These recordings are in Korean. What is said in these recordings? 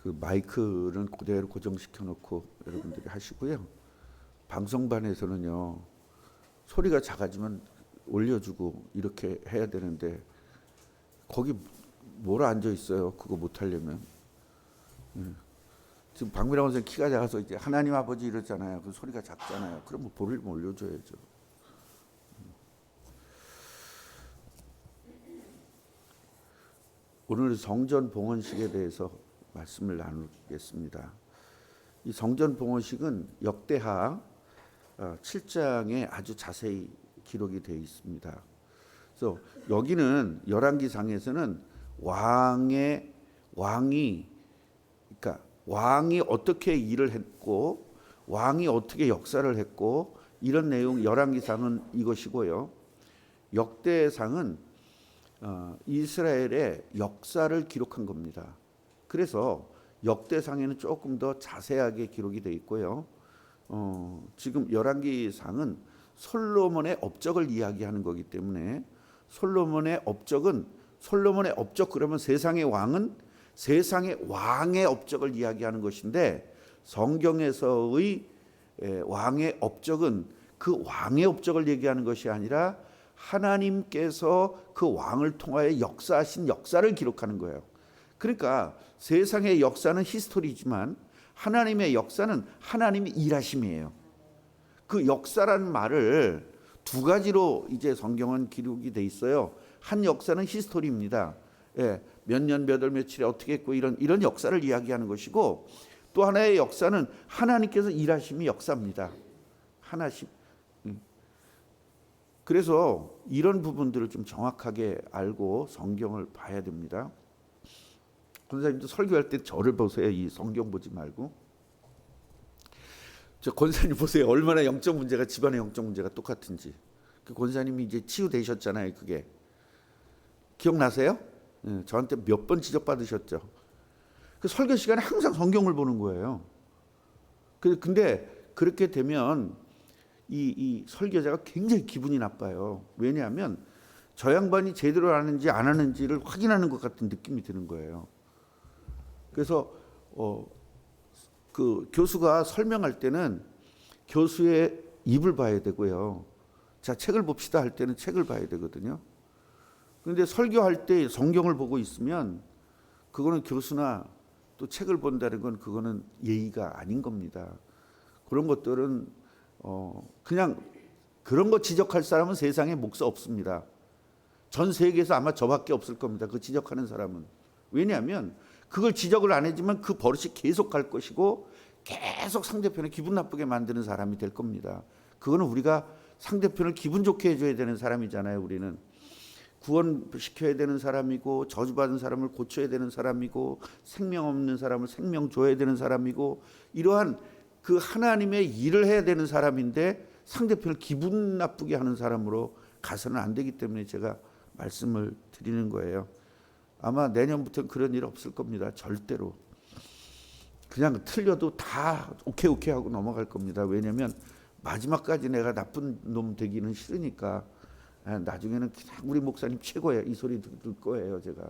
그 마이크는 그대로 고정시켜 놓고 여러분들이 하시고요. 방송반에서는요, 소리가 작아지면 올려주고 이렇게 해야 되는데 거기 뭐라 앉아 있어요. 그거 못 하려면. 지금 박미라 선생 키가 작아서 이제 하나님 아버지 이러잖아요. 그 소리가 작잖아요. 그럼 볼을 올려줘야죠. 오늘 성전 봉헌식에 대해서 말씀을 나누겠습니다. 이 성전 봉헌식은 역대하 7장에 아주 자세히 기록이 되어 있습니다. 그래서 여기는 열왕기상에서는 왕이 어떻게 일을 했고 왕이 어떻게 역사를 했고 이런 내용, 열왕기상은 이것이고요. 역대상은 이스라엘의 역사를 기록한 겁니다. 그래서 역대상에는 조금 더 자세하게 기록이 되어 있고요. 지금 열왕기상은 솔로몬의 업적을 이야기하는 거기 때문에 솔로몬의 업적 그러면 세상의 왕은 세상의 왕의 업적을 이야기하는 것인데, 성경에서의 왕의 업적은 그 왕의 업적을 얘기하는 것이 아니라 하나님께서 그 왕을 통하여 역사하신 역사를 기록하는 거예요. 그러니까 세상의 역사는 히스토리지만 하나님의 역사는 하나님의 일하심이에요. 그 역사라는 말을 두 가지로 이제 성경은 기록이 돼 있어요. 한 역사는 히스토리입니다. 몇 년 몇 월 며칠에 어떻게 했고 이런 역사를 이야기하는 것이고, 또 하나의 역사는 하나님께서 일하심이 역사입니다. 하나심. 그래서 이런 부분들을 좀 정확하게 알고 성경을 봐야 됩니다. 권사님도 설교할 때 저를 보세요. 이 성경 보지 말고. 저 권사님 보세요. 얼마나 영적 문제가, 집안의 영적 문제가 똑같은지. 그 권사님이 이제 치유되셨잖아요. 그게 기억나세요? 저한테 몇 번 지적받으셨죠. 그 설교 시간에 항상 성경을 보는 거예요. 근데 그렇게 되면 이 설교자가 굉장히 기분이 나빠요. 왜냐하면 저 양반이 제대로 하는지 안 하는지를 확인하는 것 같은 느낌이 드는 거예요. 그래서 그 교수가 설명할 때는 교수의 입을 봐야 되고요. 자, 책을 봅시다 할 때는 책을 봐야 되거든요. 그런데 설교할 때 성경을 보고 있으면 그거는 교수나 또 책을 본다는 건 그거는 예의가 아닌 겁니다. 그런 것들은 그냥 그런 거 지적할 사람은 세상에 목사 없습니다. 전 세계에서 아마 저밖에 없을 겁니다. 그 지적하는 사람은. 왜냐하면 그걸 지적을 안 해주면 그 버릇이 계속 갈 것이고 계속 상대편을 기분 나쁘게 만드는 사람이 될 겁니다. 그거는 우리가 상대편을 기분 좋게 해줘야 되는 사람이잖아요. 우리는 구원시켜야 되는 사람이고, 저주받은 사람을 고쳐야 되는 사람이고, 생명 없는 사람을 생명 줘야 되는 사람이고, 이러한 그 하나님의 일을 해야 되는 사람인데 상대편을 기분 나쁘게 하는 사람으로 가서는 안 되기 때문에 제가 말씀을 드리는 거예요. 아마 내년부터는 그런 일 없을 겁니다. 절대로. 그냥 틀려도 다 오케이 하고 넘어갈 겁니다. 왜냐하면 마지막까지 내가 나쁜 놈 되기는 싫으니까. 나중에는 그냥 우리 목사님 최고예요. 이 소리 들을 거예요. 제가.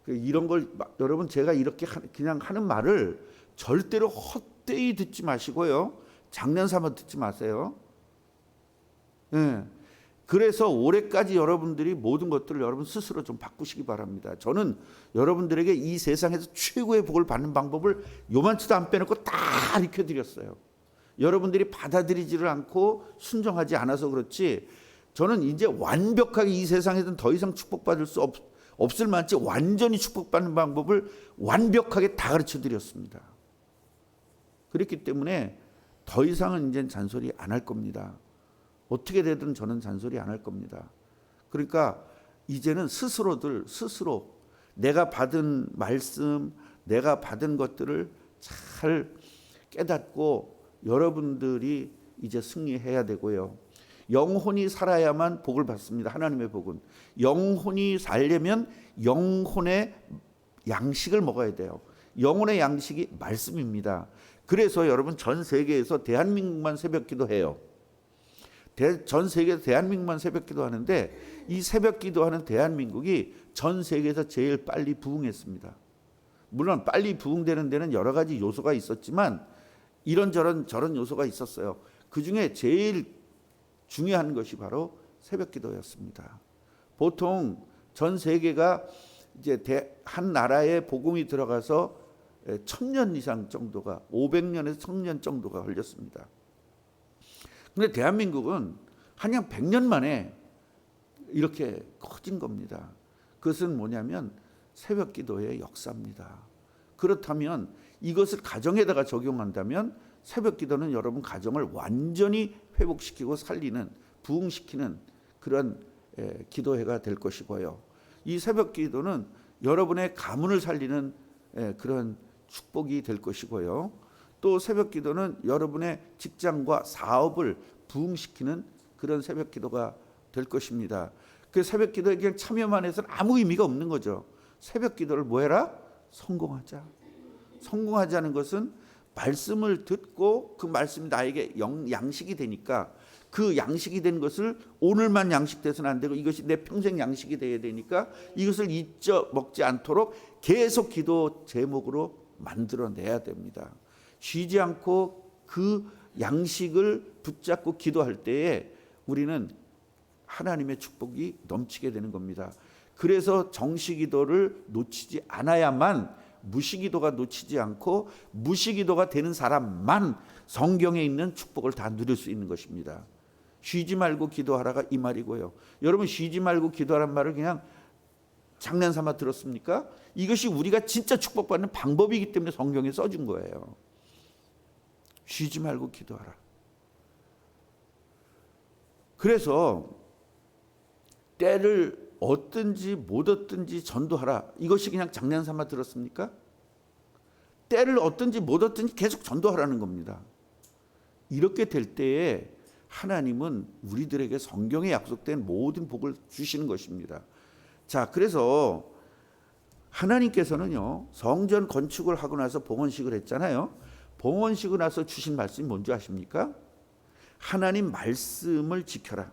이런 걸 여러분, 제가 이렇게 그냥 하는 말을 절대로 헛되이 듣지 마시고요. 장난삼아 듣지 마세요. 그래서 올해까지 여러분들이 모든 것들을 여러분 스스로 좀 바꾸시기 바랍니다. 저는 여러분들에게 이 세상에서 최고의 복을 받는 방법을 요만치도 안 빼놓고 다 알려드렸어요. 여러분들이 받아들이지를 않고 순종하지 않아서 그렇지, 저는 이제 완벽하게 이 세상에서는 더 이상 축복받을 수 없을 만치 완전히 축복받는 방법을 완벽하게 다 가르쳐드렸습니다. 그렇기 때문에 더 이상은 이제 잔소리 안 할 겁니다. 어떻게 되든 저는 잔소리 안 할 겁니다. 그러니까 이제는 스스로 내가 받은 말씀, 내가 받은 것들을 잘 깨닫고 여러분들이 이제 승리해야 되고요. 영혼이 살아야만 복을 받습니다. 하나님의 복은. 영혼이 살려면 영혼의 양식을 먹어야 돼요. 영혼의 양식이 말씀입니다. 그래서 여러분, 전 세계에서 대한민국만 새벽기도 해요. 전 세계에서 대한민국만 새벽기도 하는데, 이 새벽기도하는 대한민국이 전 세계에서 제일 빨리 부흥했습니다. 물론 빨리 부흥되는 데는 여러 가지 요소가 있었지만 이런저런 저런 요소가 있었어요. 그중에 제일 중요한 것이 바로 새벽 기도였습니다. 보통 전 세계가 이제 한 나라에 복음이 들어가서 1000년 이상 정도가 500년에서 1000년 정도가 걸렸습니다. 근데 대한민국은 한양 100년 만에 이렇게 커진 겁니다. 그것은 뭐냐면 새벽 기도의 역사입니다. 그렇다면 이것을 가정에다가 적용한다면 새벽 기도는 여러분 가정을 완전히 회복시키고 살리는, 부흥시키는 그런 기도회가 될 것이고요. 이 새벽 기도는 여러분의 가문을 살리는 그런 축복이 될 것이고요. 또 새벽 기도는 여러분의 직장과 사업을 부흥시키는 그런 새벽 기도가 될 것입니다. 그 새벽 기도에 그냥 참여만 해서는 아무 의미가 없는 거죠. 새벽 기도를 뭐 해라? 성공하자. 성공하자는 것은 말씀을 듣고 그 말씀이 나에게 양식이 되니까 그 양식이 된 것을 오늘만 양식돼서는 안 되고 이것이 내 평생 양식이 돼야 되니까 이것을 잊어먹지 않도록 계속 기도 제목으로 만들어내야 됩니다. 쉬지 않고 그 양식을 붙잡고 기도할 때에 우리는 하나님의 축복이 넘치게 되는 겁니다. 그래서 정시기도를 놓치지 않아야만, 무시기도가 놓치지 않고 무시기도가 되는 사람만 성경에 있는 축복을 다 누릴 수 있는 것입니다. 쉬지 말고 기도하라가 이 말이고요. 여러분 쉬지 말고 기도하란 말을 그냥 장난삼아 들었습니까? 이것이 우리가 진짜 축복받는 방법이기 때문에 성경에 써준 거예요. 쉬지 말고 기도하라. 그래서 때를 얻든지 못 얻든지 전도하라. 이것이 그냥 장난삼아 들었습니까? 때를 얻든지 못 얻든지 계속 전도하라는 겁니다. 이렇게 될 때에 하나님은 우리들에게 성경에 약속된 모든 복을 주시는 것입니다. 자, 그래서 하나님께서는요, 성전 건축을 하고 나서 봉헌식을 했잖아요. 봉헌식을 나서 주신 말씀이 뭔지 아십니까? 하나님 말씀을 지켜라.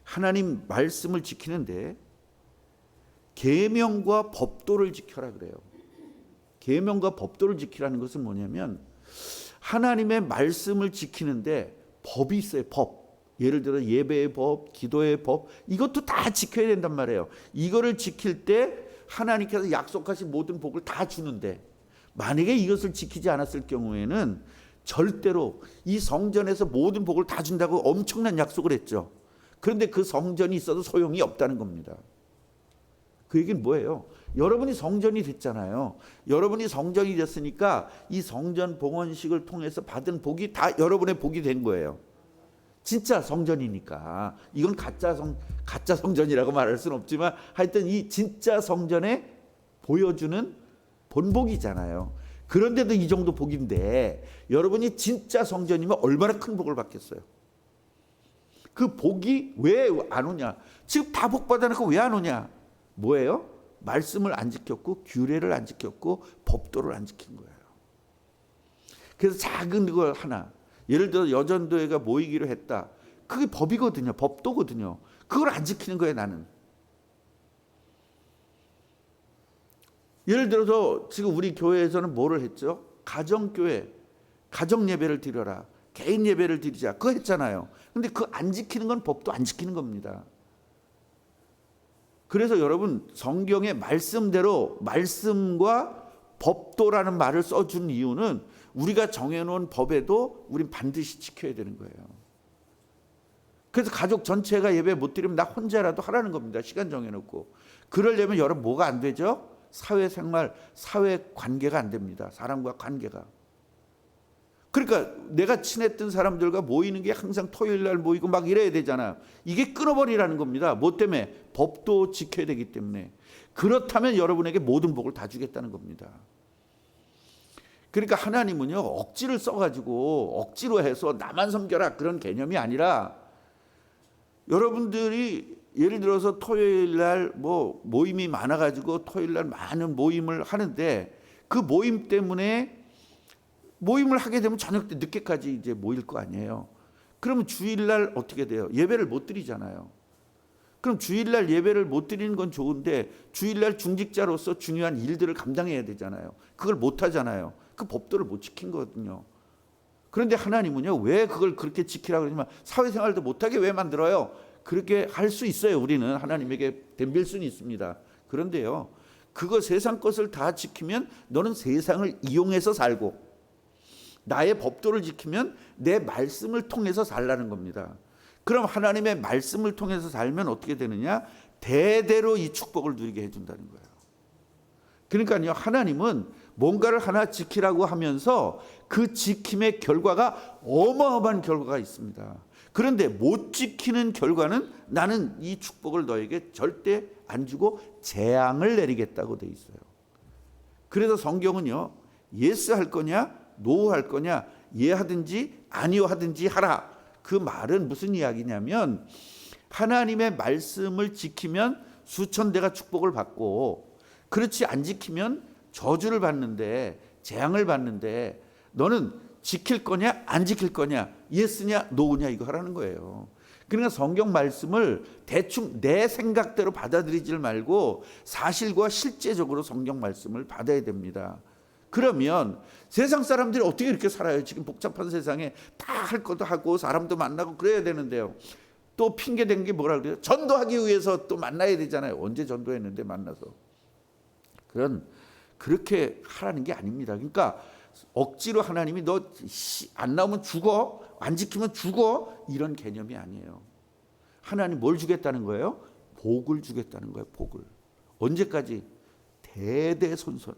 하나님 말씀을 지키는데 계명과 법도를 지켜라 그래요. 계명과 법도를 지키라는 것은 뭐냐면 하나님의 말씀을 지키는데 법이 있어요. 법. 예를 들어 예배의 법, 기도의 법, 이것도 다 지켜야 된단 말이에요. 이거를 지킬 때 하나님께서 약속하신 모든 복을 다 주는데 만약에 이것을 지키지 않았을 경우에는 절대로 이 성전에서 모든 복을 다 준다고 엄청난 약속을 했죠. 그런데 그 성전이 있어도 소용이 없다는 겁니다. 그 얘기는 뭐예요? 여러분이 성전이 됐잖아요. 여러분이 성전이 됐으니까 이 성전 봉헌식을 통해서 받은 복이 다 여러분의 복이 된 거예요. 진짜 성전이니까. 이건 가짜 성전이라고 말할 수는 없지만 하여튼 이 진짜 성전에 보여주는 본복이잖아요. 그런데도 이 정도 복인데 여러분이 진짜 성전이면 얼마나 큰 복을 받겠어요. 그 복이 왜 안 오냐? 지금 다 복 받아놓고 왜 안 오냐? 뭐예요? 말씀을 안 지켰고 규례를 안 지켰고 법도를 안 지킨 거예요. 그래서 작은 걸 하나, 예를 들어 여전도회가 모이기로 했다. 그게 법이거든요. 법도거든요. 그걸 안 지키는 거예요, 나는. 예를 들어서 지금 우리 교회에서는 뭐를 했죠? 가정교회, 가정예배를 드려라. 개인 예배를 드리자. 그거 했잖아요. 근데 그 안 지키는 건 법도 안 지키는 겁니다. 그래서 여러분 성경의 말씀대로 말씀과 법도라는 말을 써준 이유는 우리가 정해놓은 법에도 우린 반드시 지켜야 되는 거예요. 그래서 가족 전체가 예배 못 드리면 나 혼자라도 하라는 겁니다. 시간 정해놓고. 그러려면 여러분 뭐가 안 되죠? 사회생활, 사회관계가 안 됩니다. 사람과 관계가. 그러니까 내가 친했던 사람들과 모이는 게 항상 토요일 날 모이고 막 이래야 되잖아요. 이게 끊어버리라는 겁니다. 뭐 때문에? 법도 지켜야 되기 때문에. 그렇다면 여러분에게 모든 복을 다 주겠다는 겁니다. 그러니까 하나님은요, 억지를 써가지고 억지로 해서 나만 섬겨라 그런 개념이 아니라 여러분들이 예를 들어서 토요일 날 뭐 모임이 많아가지고 토요일 날 많은 모임을 하는데 그 모임 때문에 모임을 하게 되면 저녁 때 늦게까지 이제 모일 거 아니에요. 그러면 주일날 어떻게 돼요? 예배를 못 드리잖아요. 그럼 주일날 예배를 못 드리는 건 좋은데 주일날 중직자로서 중요한 일들을 감당해야 되잖아요. 그걸 못 하잖아요. 그 법도를 못 지킨 거거든요. 그런데 하나님은요, 왜 그걸 그렇게 지키라고 그러지만 사회생활도 못하게 왜 만들어요? 그렇게 할 수 있어요. 우리는 하나님에게 덤빌 수는 있습니다. 그런데요, 그거 세상 것을 다 지키면 너는 세상을 이용해서 살고, 나의 법도를 지키면 내 말씀을 통해서 살라는 겁니다. 그럼 하나님의 말씀을 통해서 살면 어떻게 되느냐? 대대로 이 축복을 누리게 해준다는 거예요. 그러니까요, 하나님은 뭔가를 하나 지키라고 하면서 그 지킴의 결과가 어마어마한 결과가 있습니다. 그런데 못 지키는 결과는 나는 이 축복을 너에게 절대 안 주고 재앙을 내리겠다고 돼 있어요. 그래서 성경은요, 예스 할 거냐 노 할 거냐, 예 하든지 아니요 하든지 하라. 그 말은 무슨 이야기냐면 하나님의 말씀을 지키면 수천 대가 축복을 받고, 그렇지 안 지키면 저주를 받는데, 재앙을 받는데, 너는 지킬 거냐 안 지킬 거냐, 예스냐 노냐, 이거 하라는 거예요. 그러니까 성경 말씀을 대충 내 생각대로 받아들이지 말고 사실과 실제적으로 성경 말씀을 받아야 됩니다. 그러면 세상 사람들이 어떻게 이렇게 살아요? 지금 복잡한 세상에 다 할 것도 하고 사람도 만나고 그래야 되는데요. 또 핑계 댄 게 뭐라 그래요? 전도하기 위해서 또 만나야 되잖아요. 언제 전도했는데 만나서. 그렇게 하라는 게 아닙니다. 그러니까 억지로 하나님이 너 안 나오면 죽어, 안 지키면 죽어, 이런 개념이 아니에요. 하나님 뭘 주겠다는 거예요? 복을 주겠다는 거예요. 복을. 언제까지? 대대손손.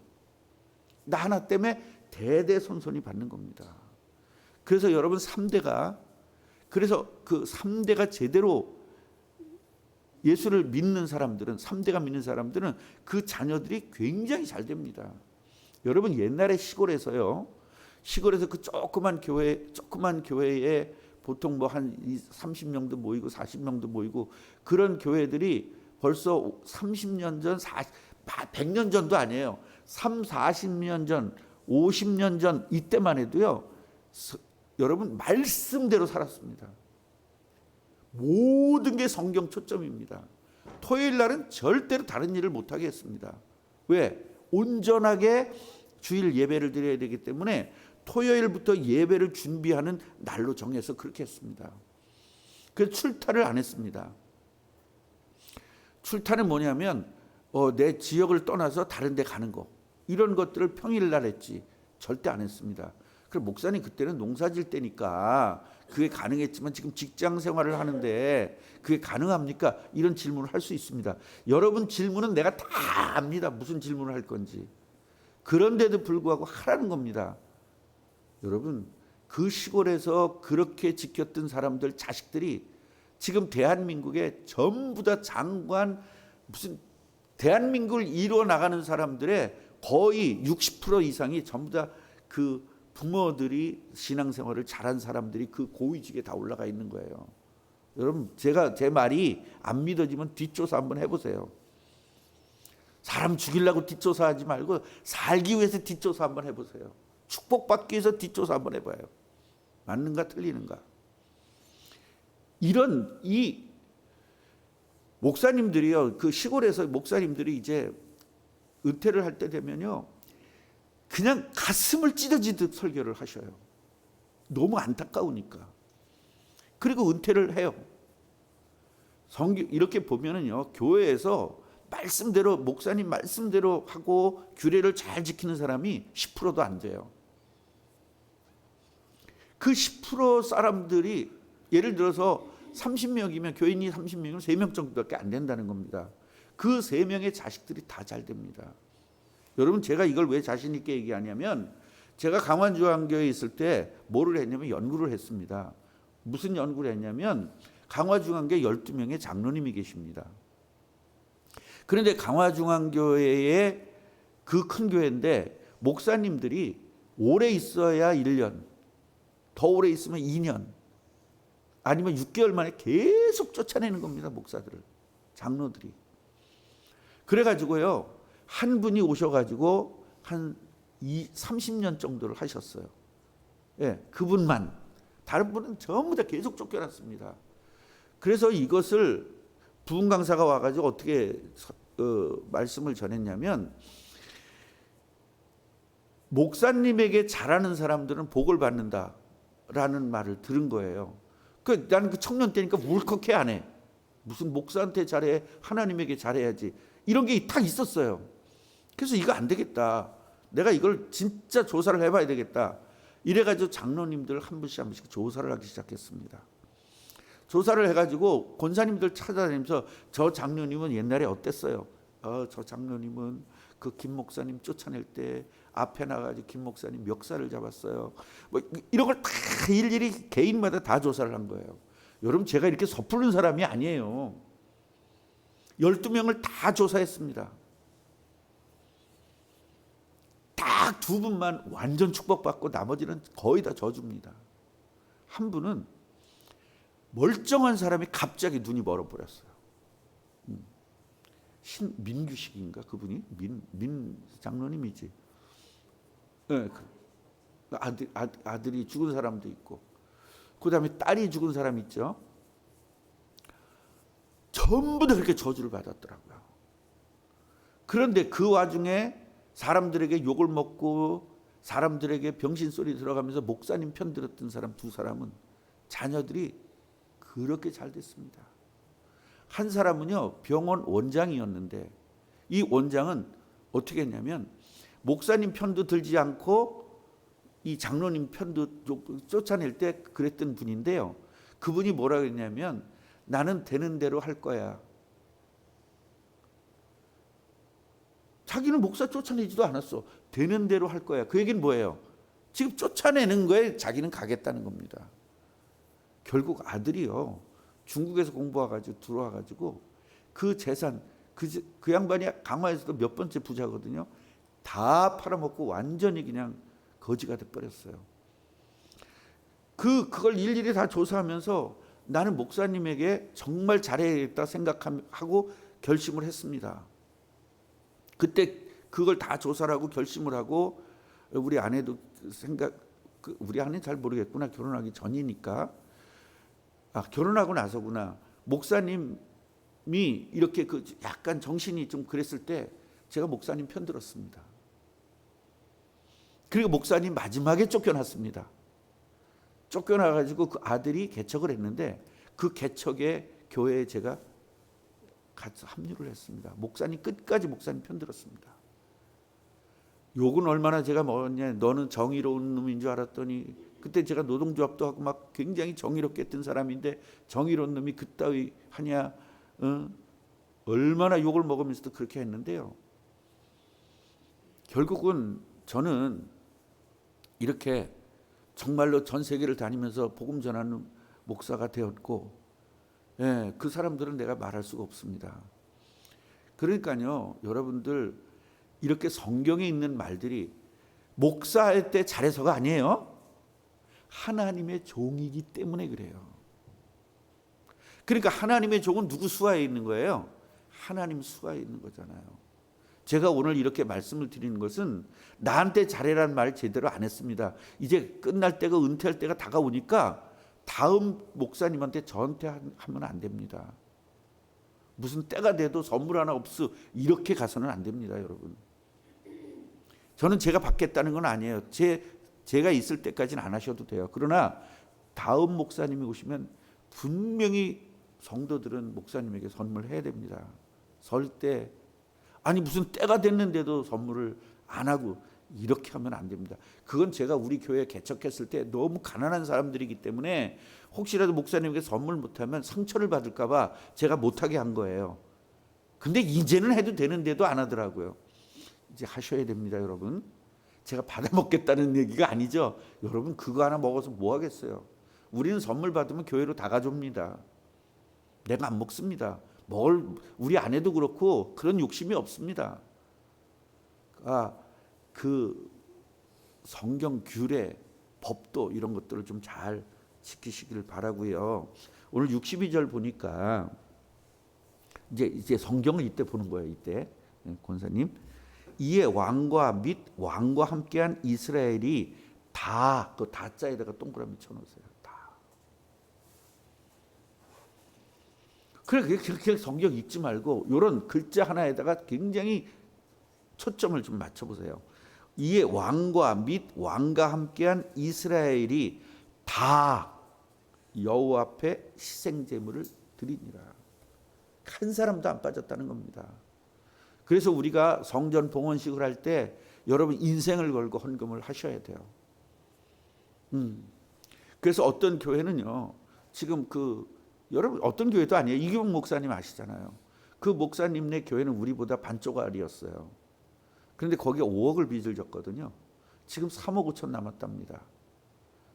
나 하나 때문에 대대손손이 받는 겁니다. 그래서 여러분 3대가, 그래서 그 3대가 제대로 예수를 믿는 사람들은, 3대가 믿는 사람들은 그 자녀들이 굉장히 잘 됩니다. 여러분 옛날에 시골에서요, 시골에서 그 조그만 교회에 보통 뭐 한 30명도 모이고 40명도 모이고 그런 교회들이 벌써 30년 전, 100년 전도 아니에요. 3, 40년 전, 50년 전 이때만 해도요, 여러분 말씀대로 살았습니다. 모든 게 성경 초점입니다. 토요일 날은 절대로 다른 일을 못하게 했습니다. 왜? 온전하게 주일 예배를 드려야 되기 때문에 토요일부터 예배를 준비하는 날로 정해서 그렇게 했습니다. 그래서 출타를 안 했습니다. 출타는 뭐냐면 내 지역을 떠나서 다른 데 가는 거, 이런 것들을 평일날 했지 절대 안 했습니다. 그럼 목사님 그때는 농사질 때니까 그게 가능했지만 지금 직장 생활을 하는데 그게 가능합니까? 이런 질문을 할 수 있습니다. 여러분 질문은 내가 다 압니다. 무슨 질문을 할 건지. 그런데도 불구하고 하라는 겁니다. 여러분 그 시골에서 그렇게 지켰던 사람들 자식들이 지금 대한민국에 전부 다 장관, 무슨 대한민국을 이루어 나가는 사람들의 거의 60% 이상이 전부 다 그 부모들이 신앙생활을 잘한 사람들이 그 고위직에 다 올라가 있는 거예요. 여러분 제 말이 안 믿어지면 뒷조사 한번 해보세요. 사람 죽이려고 뒷조사하지 말고 살기 위해서 뒷조사 한번 해보세요. 축복받기 위해서 뒷조사 한번 해봐요. 맞는가 틀리는가. 이런 이 목사님들이요, 그 시골에서 목사님들이 이제 은퇴를 할 때 되면요, 그냥 가슴을 찢어지듯 설교를 하셔요. 너무 안타까우니까. 그리고 은퇴를 해요. 이렇게 보면은요, 교회에서 말씀대로, 목사님 말씀대로 하고 규례를 잘 지키는 사람이 10%도 안 돼요. 그 10% 사람들이 예를 들어서 30명이면, 교인이 30명이면 3명 정도밖에 안 된다는 겁니다. 그 3명의 자식들이 다 잘 됩니다. 여러분 제가 이걸 왜 자신 있게 얘기하냐면, 제가 강화중앙교회에 있을 때 뭐를 했냐면 연구를 했습니다. 무슨 연구를 했냐면, 강화중앙교회 12명의 장로님이 계십니다. 그런데 강화중앙교회의 그 큰 교회인데 목사님들이 오래 있어야 1년, 더 오래 있으면 2년, 아니면 6개월 만에 계속 쫓아내는 겁니다. 목사들을, 장로들이. 그래가지고요, 한 분이 오셔가지고 한 30년 정도를 하셨어요. 예, 그분만. 다른 분은 전부 다 계속 쫓겨났습니다. 그래서 이것을 부흥 강사가 와가지고 어떻게 말씀을 전했냐면, 목사님에게 잘하는 사람들은 복을 받는다라는 말을 들은 거예요. 나는 그 청년 때니까 울컥해 안 해. 무슨 목사한테 잘해, 하나님에게 잘해야지. 이런 게 딱 있었어요. 그래서 이거 안 되겠다. 내가 이걸 진짜 조사를 해봐야 되겠다. 이래가지고 장로님들 한 분씩 조사를 하기 시작했습니다. 조사를 해가지고 권사님들 찾아다니면서 저 장로님은 옛날에 어땠어요? 저 장로님은 그 김 목사님 쫓아낼 때 앞에 나가지고 김 목사님 멱살을 잡았어요. 뭐 이런 걸 다 일일이 개인마다 다 조사를 한 거예요. 여러분, 제가 이렇게 섣부른 사람이 아니에요. 12명을 다 조사했습니다. 딱 2분만 완전 축복받고 나머지는 거의 다 저주입니다. 한 분은 멀쩡한 사람이 갑자기 눈이 멀어버렸어요. 민규식인가 그분이? 민 장로님이지. 네, 아들이 죽은 사람도 있고, 그 다음에 딸이 죽은 사람 있죠. 전부 다 그렇게 저주를 받았더라고요. 그런데 그 와중에 사람들에게 욕을 먹고 사람들에게 병신 소리 들어가면서 목사님 편 들었던 사람 2사람은 자녀들이 그렇게 잘 됐습니다. 한 사람은요, 병원 원장이었는데 이 원장은 어떻게 했냐면 목사님 편도 들지 않고 이 장로님 편도 쫓아낼 때 그랬던 분인데요. 그분이 뭐라 그랬냐면, 나는 되는 대로 할 거야. 자기는 목사 쫓아내지도 않았어. 되는 대로 할 거야. 그 얘기는 뭐예요? 지금 쫓아내는 거에 자기는 가겠다는 겁니다. 결국 아들이요, 중국에서 공부와가지고 들어와가지고 그 재산, 그 양반이 강화에서도 몇 번째 부자거든요. 다 팔아먹고 완전히 그냥 거지가 돼버렸어요. 그걸 일일이 다 조사하면서 나는 목사님에게 정말 잘해야겠다 생각하고 결심을 했습니다. 그때 그걸 다 조사를 하고 결심을 하고, 우리 아내도 우리 아내는 잘 모르겠구나. 결혼하기 전이니까. 결혼하고 나서구나. 목사님이 이렇게 약간 정신이 좀 그랬을 때 제가 목사님 편 들었습니다. 그리고 목사님 마지막에 쫓겨났습니다. 쫓겨나가지고 그 아들이 개척을 했는데 그 개척의 교회에 제가 같이 합류를 했습니다. 목사님 끝까지 목사님 편 들었습니다. 욕은 얼마나 제가 먹었냐. 너는 정의로운 놈인 줄 알았더니, 그때 제가 노동조합도 하고 막 굉장히 정의롭게 했던 사람인데 정의로운 놈이 그따위 하냐. 얼마나 욕을 먹으면서도 그렇게 했는데요. 결국은 저는 이렇게 정말로 전 세계를 다니면서 복음 전하는 목사가 되었고, 그 사람들은 내가 말할 수가 없습니다. 그러니까요, 여러분들, 이렇게 성경에 있는 말들이 목사할 때 잘해서가 아니에요. 하나님의 종이기 때문에 그래요. 그러니까 하나님의 종은 누구 수하에 있는 거예요? 하나님 수하에 있는 거잖아요. 제가 오늘 이렇게 말씀을 드리는 것은 나한테 잘해라는 말 제대로 안 했습니다. 이제 끝날 때가, 은퇴할 때가 다가오니까 다음 목사님한테 저한테 하면 안 됩니다. 무슨 때가 돼도 선물 하나 없어 이렇게 가서는 안 됩니다, 여러분. 저는 제가 받겠다는 건 아니에요. 제가 있을 때까지는 안 하셔도 돼요. 그러나 다음 목사님이 오시면 분명히 성도들은 목사님에게 선물해야 됩니다. 설 때, 아니 무슨 때가 됐는데도 선물을 안 하고 이렇게 하면 안 됩니다. 그건 제가 우리 교회 개척했을 때 너무 가난한 사람들이기 때문에 혹시라도 목사님에게 선물 못하면 상처를 받을까 봐 제가 못하게 한 거예요. 근데 이제는 해도 되는데도 안 하더라고요. 이제 하셔야 됩니다, 여러분. 제가 받아먹겠다는 얘기가 아니죠. 여러분, 그거 하나 먹어서 뭐 하겠어요. 우리는 선물 받으면 교회로 다 가져옵니다. 내가 안 먹습니다. 우리 아내도 그렇고 그런 욕심이 없습니다. 그 성경 규례, 법도 이런 것들을 좀 잘 지키시기를 바라고요. 오늘 62절 보니까 이제 성경을 이때 보는 거예요. 이때 권사님, 이에 왕과 및 왕과 함께한 이스라엘이 다, 그 다자에다가 동그라미 쳐놓으세요. 다. 그래 그렇게 성경 읽지 말고 이런 글자 하나에다가 굉장히 초점을 좀 맞춰보세요. 이에 왕과 및 왕과 함께한 이스라엘이 다 여호와 앞에 희생제물을 드리니라. 한 사람도 안 빠졌다는 겁니다. 그래서 우리가 성전 봉헌식을 할 때 여러분 인생을 걸고 헌금을 하셔야 돼요. 그래서 어떤 교회는요, 지금 여러분 어떤 교회도 아니에요. 이규봉 목사님 아시잖아요. 그 목사님네 교회는 우리보다 반쪽알이었어요. 그런데 거기에 5억을 빚을 졌거든요. 지금 3억 5천 남았답니다.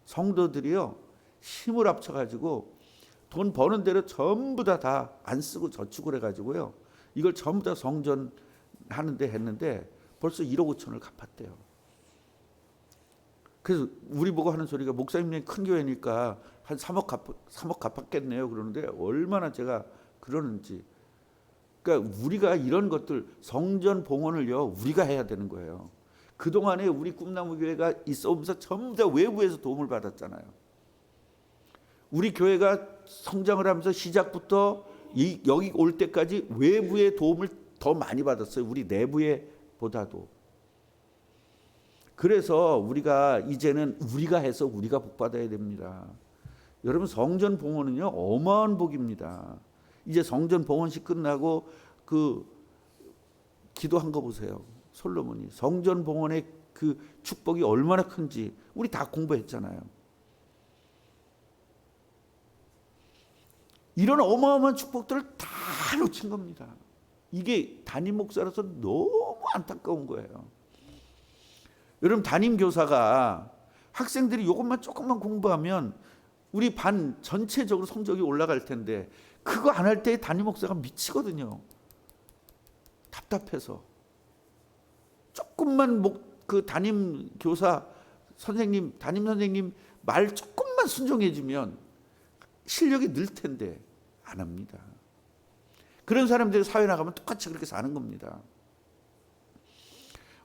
성도들이요, 힘을 합쳐가지고 돈 버는 대로 전부 다 안 쓰고 저축을 해가지고요, 이걸 전부 다 성전 하는데 했는데 벌써 1억 5천을 갚았대요. 그래서 우리 보고 하는 소리가 목사님네 큰 교회니까 한 3억 갚았겠네요. 그러는데 얼마나 제가 그러는지. 그러니까 우리가 이런 것들 성전 봉헌을요, 우리가 해야 되는 거예요. 그동안에 우리 꿈나무 교회가 있어 오면서 전부 다 외부에서 도움을 받았잖아요. 우리 교회가 성장을 하면서 시작부터 여기 올 때까지 외부의 도움을 더 많이 받았어요. 우리 내부에 보다도. 그래서 우리가 이제는 우리가 해서 우리가 복 받아야 됩니다. 여러분 성전 봉헌은요, 어마어마한 복입니다. 이제 성전 봉헌식 끝나고 기도한 거 보세요. 솔로몬이 성전 봉헌의 그 축복이 얼마나 큰지 우리 다 공부했잖아요. 이런 어마어마한 축복들을 다 놓친 겁니다. 이게 담임 목사로서 너무 안타까운 거예요. 여러분 담임 교사가 학생들이 이것만 조금만 공부하면 우리 반 전체적으로 성적이 올라갈 텐데 그거 안 할 때 담임 목사가 미치거든요. 답답해서. 조금만 그 담임 교사 선생님, 담임 선생님 말 조금만 순종해주면 실력이 늘 텐데 안 합니다. 그런 사람들이 사회 나가면 똑같이 그렇게 사는 겁니다.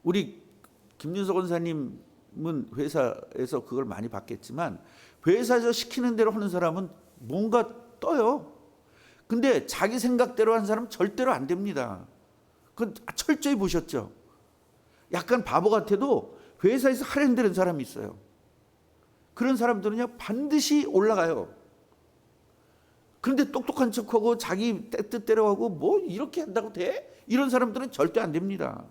우리 김윤석 원사님은 회사에서 그걸 많이 봤겠지만 회사에서 시키는 대로 하는 사람은 뭔가 떠요. 근데 자기 생각대로 하는 사람은 절대로 안 됩니다. 그건 철저히 보셨죠? 약간 바보 같아도 회사에서 하려는 대로 하는 사람이 있어요. 그런 사람들은요 반드시 올라가요. 그런데 똑똑한 척하고 자기 뜻대로 하고 뭐 이렇게 한다고 돼? 이런 사람들은 절대 안 됩니다.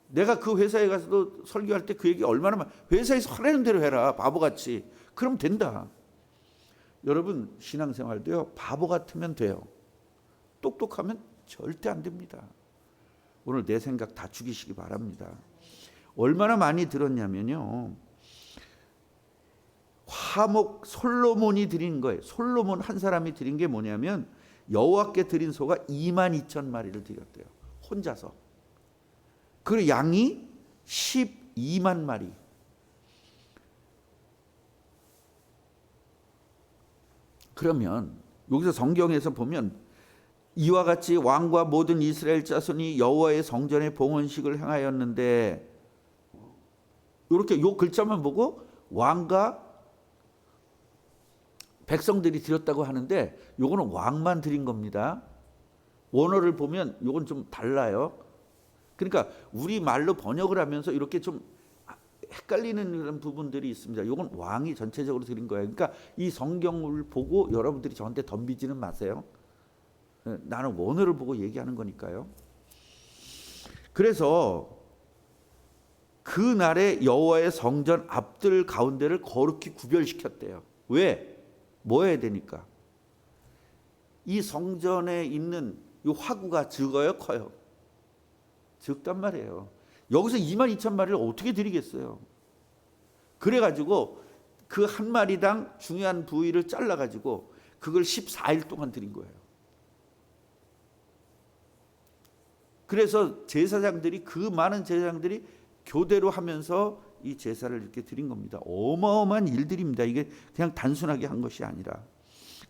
내가 그 회사에 가서도 설교할 때 그 얘기 얼마나 많아. 회사에서 하라는 대로 해라 바보같이. 그럼 된다. 여러분 신앙생활도요 바보 같으면 돼요. 똑똑하면 절대 안 됩니다. 오늘 내 생각 다 죽이시기 바랍니다. 얼마나 많이 들었냐면요, 화목 솔로몬이 드린 거예요. 솔로몬 한 사람이 드린 게 뭐냐면 여호와께 드린 소가 22,000마리를 드렸대요. 혼자서. 그리고 양이 12만 마리. 그러면 여기서 성경에서 보면 이와 같이 왕과 모든 이스라엘 자손이 여호와의 성전의 봉헌식을 행하였는데, 이렇게 요 글자만 보고 왕과 백성들이 드렸다고 하는데 요거는 왕만 드린 겁니다. 원어를 보면 요건 좀 달라요. 그러니까 우리 말로 번역을 하면서 이렇게 좀 헷갈리는 그런 부분들이 있습니다. 요건 왕이 전체적으로 드린 거예요. 그러니까 이 성경을 보고 여러분들이 저한테 덤비지는 마세요. 나는 원어를 보고 얘기하는 거니까요. 그래서 그날에 여호와의 성전 앞들 가운데를 거룩히 구별시켰대요. 왜? 뭐 해야 되니까? 이 성전에 있는 이 화구가 적어요, 커요? 적단 말이에요. 여기서 22,000마리를 어떻게 드리겠어요? 그래가지고 그 한 마리당 중요한 부위를 잘라가지고 그걸 14일 동안 드린 거예요. 그래서 제사장들이, 그 많은 제사장들이 교대로 하면서 이 제사를 이렇게 드린 겁니다. 어마어마한 일들입니다. 이게 그냥 단순하게 한 것이 아니라.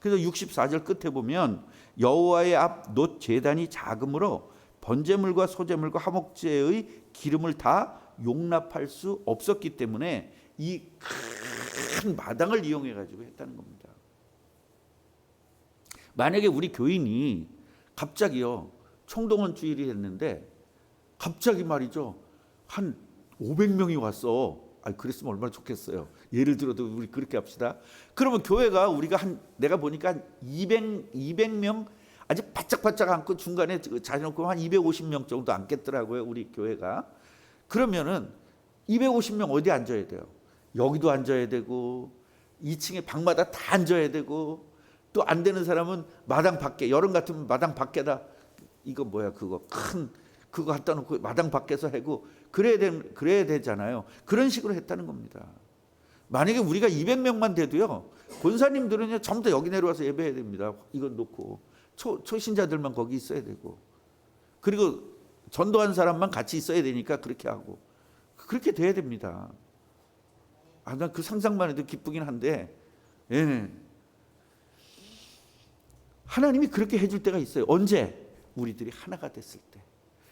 그래서 64절 끝에 보면 여호와의 앞 놋 제단이 작으므로 번제물과 소제물과 화목제의 기름을 다 용납할 수 없었기 때문에 이 큰 마당을 이용해 가지고 했다는 겁니다. 만약에 우리 교인이 갑자기요 총동원 주일이 됐는데 갑자기 말이죠 한 500명이 왔어. 그랬으면 얼마나 좋겠어요. 예를 들어도 우리 그렇게 합시다. 그러면 교회가 우리가 내가 보니까 한 200명 아주 바짝바짝 앉고 중간에 자리 놓고 한 250명 정도 앉겠더라고요. 우리 교회가. 그러면은 250명 어디 앉아야 돼요? 여기도 앉아야 되고 2층에 방마다 다 앉아야 되고 또 안 되는 사람은 마당 밖에, 여름 같으면 마당 밖에다 이거 뭐야 그거 큰 그거 갖다 놓고 마당 밖에서 하고 그래야 되잖아요. 그런 식으로 했다는 겁니다. 만약에 우리가 200명만 돼도요 권사님들은 전부 다 여기 내려와서 예배해야 됩니다. 이건 놓고 초신자들만 거기 있어야 되고, 그리고 전도한 사람만 같이 있어야 되니까 그렇게 하고 그렇게 돼야 됩니다. 난 그 상상만 해도 기쁘긴 한데, 예. 하나님이 그렇게 해줄 때가 있어요. 언제? 우리들이 하나가 됐을 때.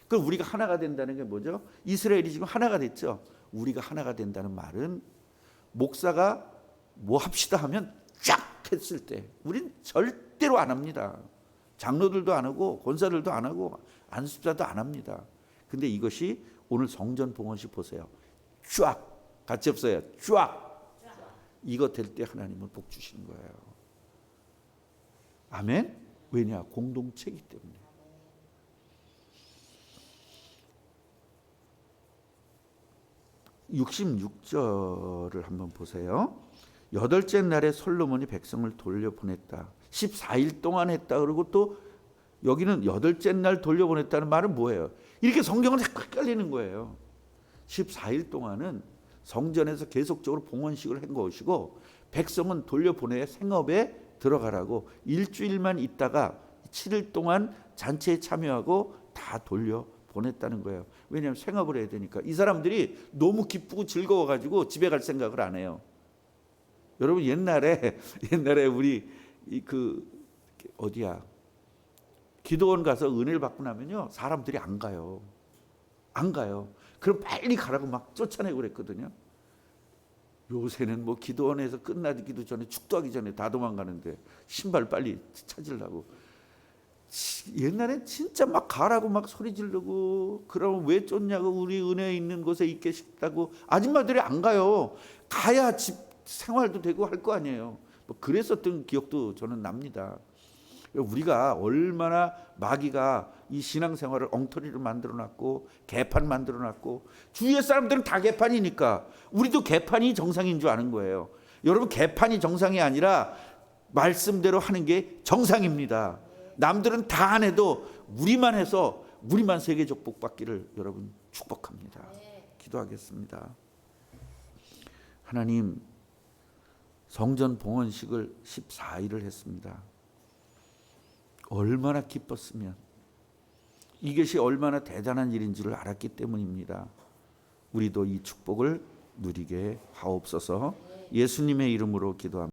그럼 우리가 하나가 된다는 게 뭐죠? 이스라엘이 지금 하나가 됐죠. 우리가 하나가 된다는 말은 목사가 뭐 합시다 하면 쫙 했을 때 우린 절대로 안 합니다. 장로들도 안 하고 권사들도 안 하고 안수자도 안 합니다. 근데 이것이 오늘 성전 봉헌식 보세요. 쫙 같이 없어요. 쫙 이거 될 때 하나님은 복 주시는 거예요. 아멘. 왜냐? 공동체이기 때문에. (66절을) 한번 보세요. 여덟째 날에 솔로몬이 백성을 돌려보냈다. 14일 동안 했다. 그리고 또 여기는 여덟째 날 돌려보냈다는 말은 뭐예요? 이렇게 성경은 헷갈리는 거예요. 14일 동안은 성전에서 계속적으로 봉헌식을 한 것이고 백성은 돌려보내 생업에 들어가라고 일주일만 있다가 7일 동안 잔치에 참여하고 다 돌려보냈다는 거예요. 왜냐하면 생업을 해야 되니까. 이 사람들이 너무 기쁘고 즐거워가지고 집에 갈 생각을 안 해요. 여러분 옛날에 우리 어디야 기도원 가서 은혜를 받고 나면요 사람들이 안 가요. 그럼 빨리 가라고 막 쫓아내고 그랬거든요. 요새는 뭐 기도원에서 끝나기도 전에 축도하기 전에 다 도망가는데 신발 빨리 찾으려고. 옛날엔 진짜 막 가라고 막 소리 지르고, 그러면 왜 쫓냐고, 우리 은혜 있는 곳에 있게 싶다고. 아줌마들이 안 가요. 가야 집 생활도 되고 할 거 아니에요. 뭐 그랬었던 기억도 저는 납니다. 우리가 얼마나 마귀가 이 신앙생활을 엉터리로 만들어놨고 개판 만들어놨고, 주위의 사람들은 다 개판이니까 우리도 개판이 정상인 줄 아는 거예요. 여러분 개판이 정상이 아니라 말씀대로 하는 게 정상입니다. 남들은 다 안 해도 우리만 해서 우리만 세계적 복 받기를 여러분 축복합니다. 기도하겠습니다. 하나님, 성전 봉헌식을 14일을 했습니다. 얼마나 기뻤으면, 이것이 얼마나 대단한 일인 줄을 알았기 때문입니다. 우리도 이 축복을 누리게 하옵소서. 예수님의 이름으로 기도합니다.